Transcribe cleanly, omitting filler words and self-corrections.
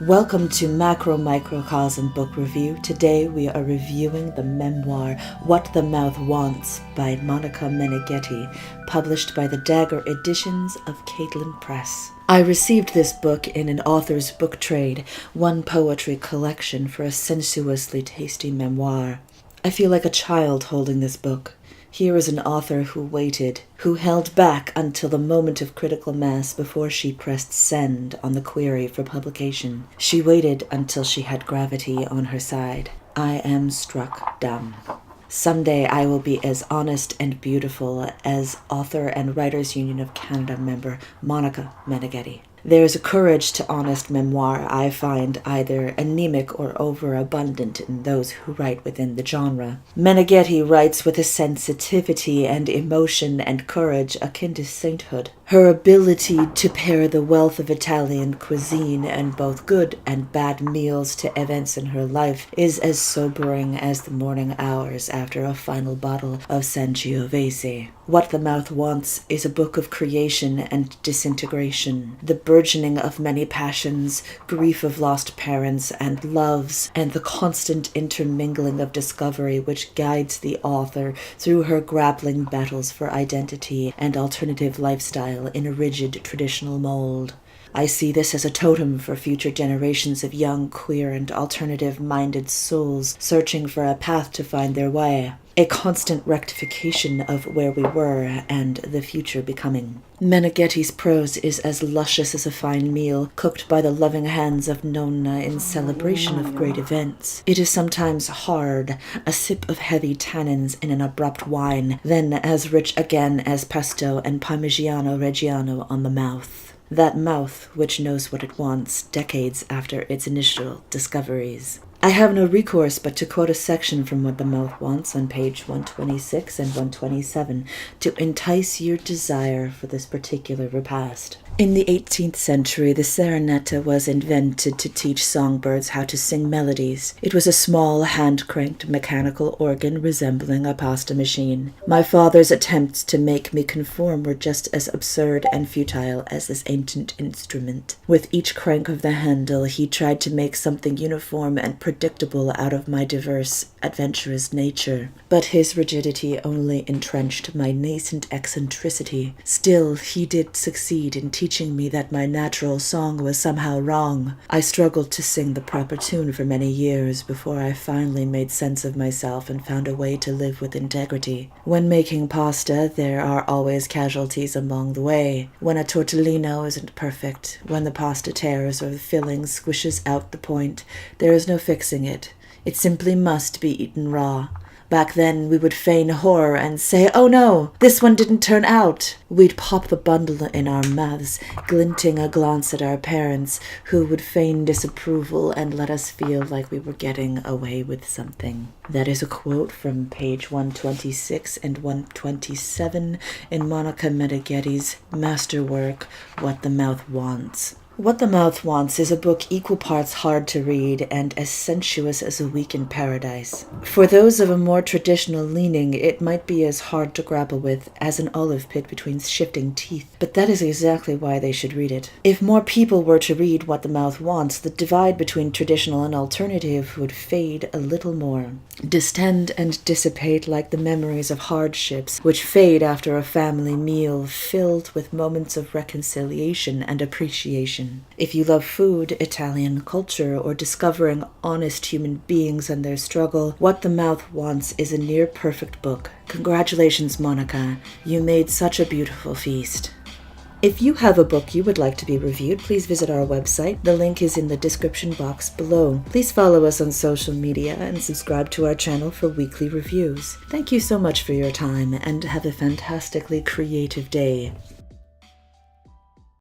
Welcome to MacroMicroCosm Book Review. Today we are reviewing the memoir What the Mouth Wants by Monica Meneghetti, published by the Dagger Editions of Caitlin Press. I received this book in an author's book trade, one poetry collection for a sensuously tasty memoir. I feel like a child holding this book. Here is an author who waited, who held back until the moment of critical mass before she pressed send on the query for publication. She waited until she had gravity on her side. I am struck dumb. Someday I will be as honest and beautiful as Author and Writers Union of Canada member Monica Meneghetti. There is a courage to honest memoir I find either anemic or overabundant in those who write within the genre. Meneghetti writes with a sensitivity and emotion and courage akin to sainthood. Her ability to pair the wealth of Italian cuisine and both good and bad meals to events in her life is as sobering as the morning hours after a final bottle of Sangiovese. What the Mouth Wants is a book of creation and disintegration, the burgeoning of many passions, grief of lost parents and loves, and the constant intermingling of discovery which guides the author through her grappling battles for identity and alternative lifestyle in a rigid traditional mold. I see this as a totem for future generations of young, queer, and alternative-minded souls searching for a path to find their way. A constant rectification of where we were and the future becoming. Meneghetti's prose is as luscious as a fine meal cooked by the loving hands of Nonna in celebration of great events. It is sometimes hard, a sip of heavy tannins in an abrupt wine, then as rich again as pesto and Parmigiano Reggiano on the mouth. That mouth which knows what it wants decades after its initial discoveries. I have no recourse but to quote a section from What the Mouth Wants on page 126 and 127 to entice your desire for this particular repast. In the 18th century, the serenata was invented to teach songbirds how to sing melodies. It was a small, hand-cranked mechanical organ resembling a pasta machine. My father's attempts to make me conform were just as absurd and futile as this ancient instrument. With each crank of the handle, he tried to make something uniform and predictable out of my diverse, adventurous nature. But his rigidity only entrenched my nascent eccentricity. Still, he did succeed in teaching me that my natural song was somehow wrong. I struggled to sing the proper tune for many years before I finally made sense of myself and found a way to live with integrity. When making pasta, there are always casualties along the way. When a tortellino isn't perfect, when the pasta tears or the filling squishes out the point, there is no fixing it. It simply must be eaten raw. Back then, we would feign horror and say, "Oh no, this one didn't turn out." We'd pop the bundle in our mouths, glinting a glance at our parents, who would feign disapproval and let us feel like we were getting away with something. That is a quote from page 126 and 127 in Monica Meneghetti's masterwork, What the Mouth Wants. What the Mouth Wants is a book equal parts hard to read and as sensuous as A Week in Paradise. For those of a more traditional leaning, it might be as hard to grapple with as an olive pit between shifting teeth, but that is exactly why they should read it. If more people were to read What the Mouth Wants, the divide between traditional and alternative would fade a little more, distend and dissipate like the memories of hardships which fade after a family meal filled with moments of reconciliation and appreciation. If you love food, Italian culture, or discovering honest human beings and their struggle, What the Mouth Wants is a near-perfect book. Congratulations, Monica. You made such a beautiful feast. If you have a book you would like to be reviewed, please visit our website. The link is in the description box below. Please follow us on social media and subscribe to our channel for weekly reviews. Thank you so much for your time and have a fantastically creative day.